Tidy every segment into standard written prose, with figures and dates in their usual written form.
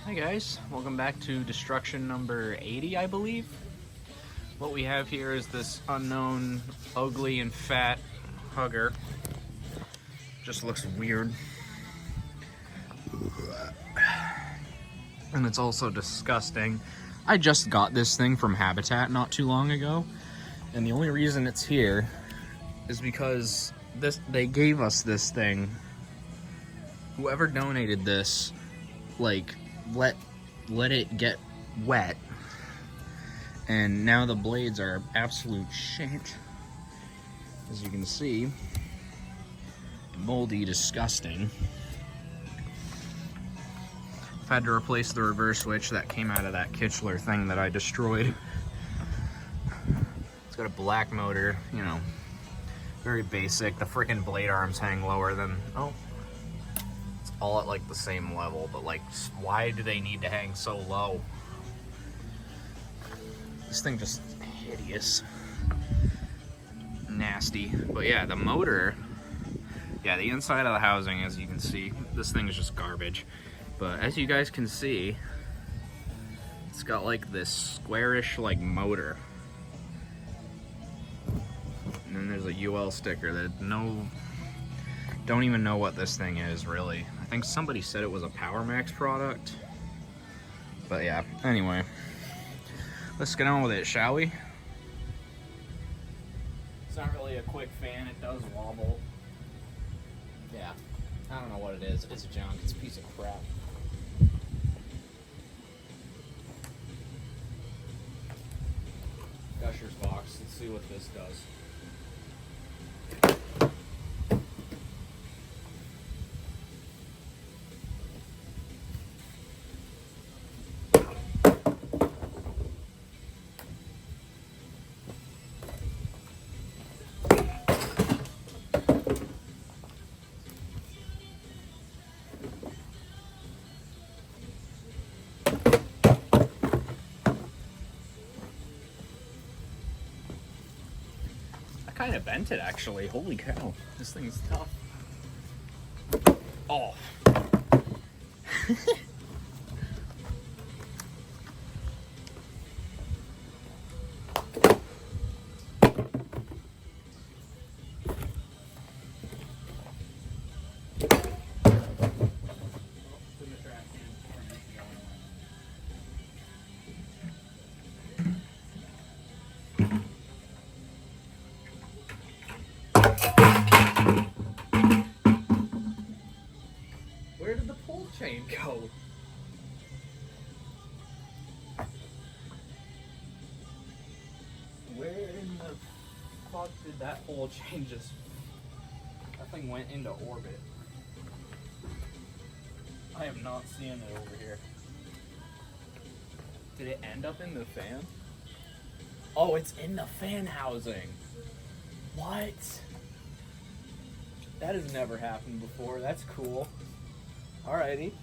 Hi guys, welcome back to destruction number 80, I believe. What we have here is this unknown, ugly and fat hugger. Just looks weird. And it's also disgusting. I just got this thing from Habitat not too long ago, and the only reason it's here is because they gave us this thing. Whoever donated this, like, let it get wet, and now the blades are absolute shit, as you can see. Moldy, disgusting. I've had to replace the reverse switch that came out of that Kitchler thing that I destroyed. It's got a black motor, you know, very basic. The freaking blade arms hang lower than, oh, it's all at like the same level, but like, why do they need to hang so low? This thing just hideous. Nasty. But yeah, the motor, yeah, the inside of the housing, as you can see, this thing is just garbage. But as you guys can see, it's got like this squarish like motor. And then there's a UL sticker that don't even know what this thing is really. I think somebody said it was a Power Max product. But yeah, anyway. Let's get on with it, shall we? It's not really a quick fan, it does wobble. Yeah, I don't know what it is. It's junk, it's a piece of crap. Gusher's box, let's see what this does. Kind of bent it actually. Holy cow, this thing's tough. Oh. Where did the pull chain go? Where in the fuck did that pull chain just... That thing went into orbit. I am not seeing it over here. Did it end up in the fan? Oh, it's in the fan housing. What? That has never happened before. That's cool. Alrighty.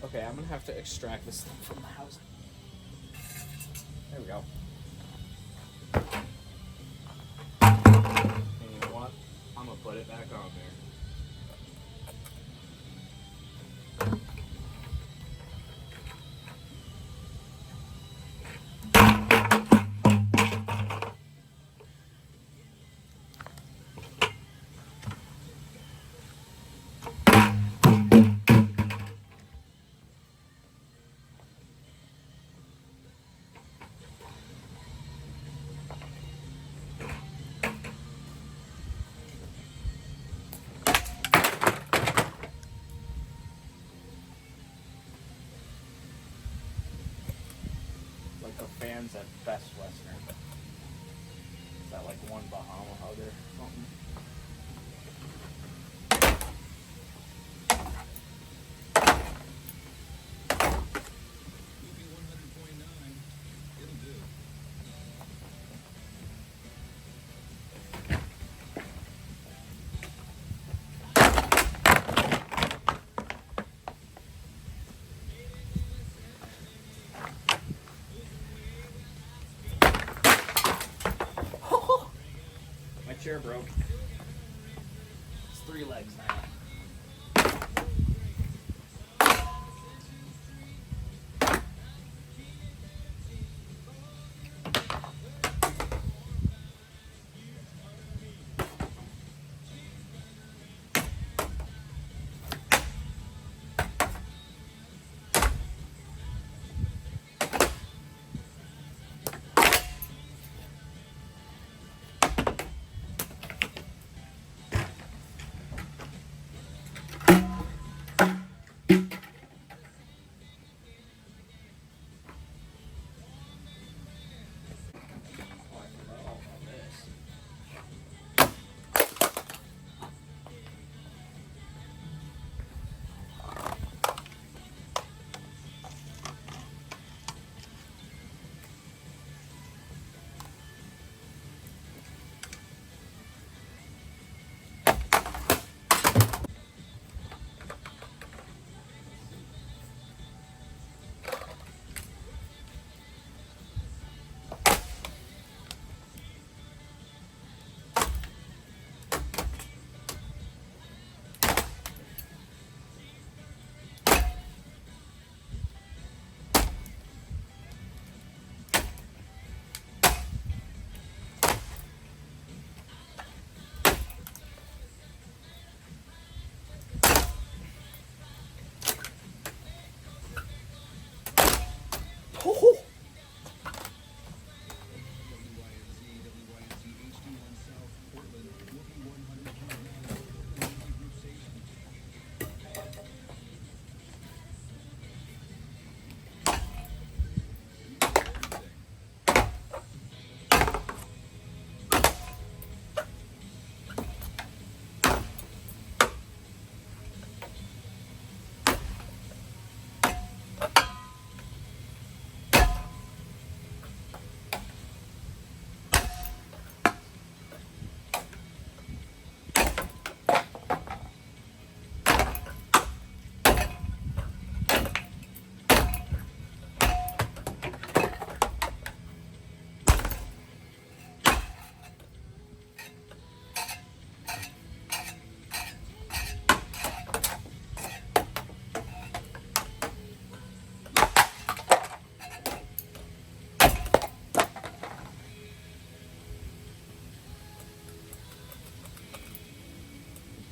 Okay, I'm gonna have to extract this thing from the house. There we go. And you know what? I'm gonna put it back on there. of fans at Best Western. Is that like one Bahama hugger or something? My chair broke. It's 3 legs now.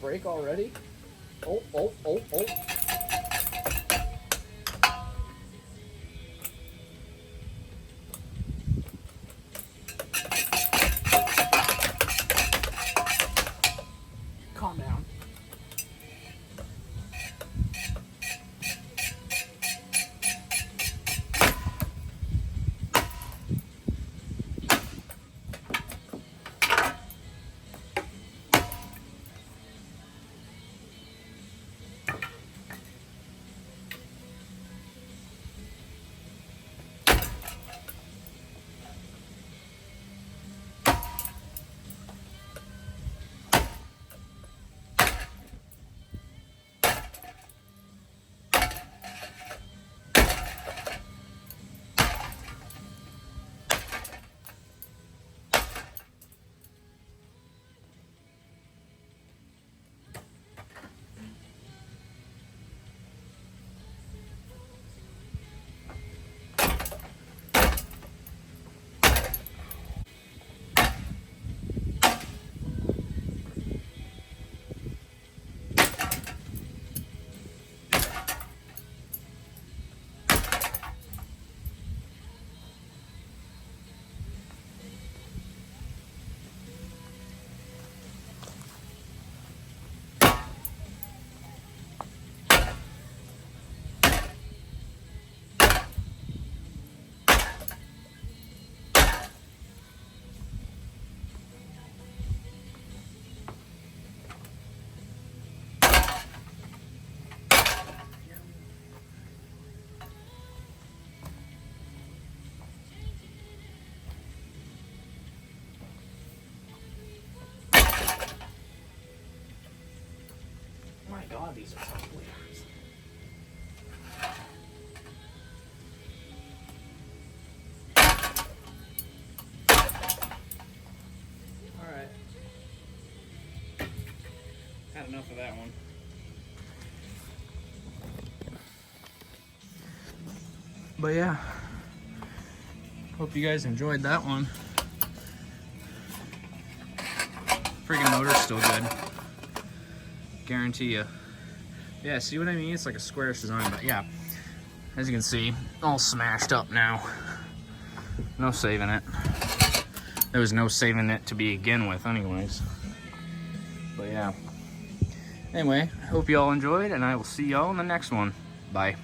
Break already? Oh. Calm down. god, these are ugly. Alright. Had enough of that one. But yeah, hope you guys enjoyed that one. Freaking motor's still good. Guarantee you. Yeah, see what I mean? It's like a squarish design, but yeah. As you can see, all smashed up now. No saving it. There was no saving it to begin with anyways. But yeah. Anyway, hope you all enjoyed, and I will see y'all in the next one. Bye.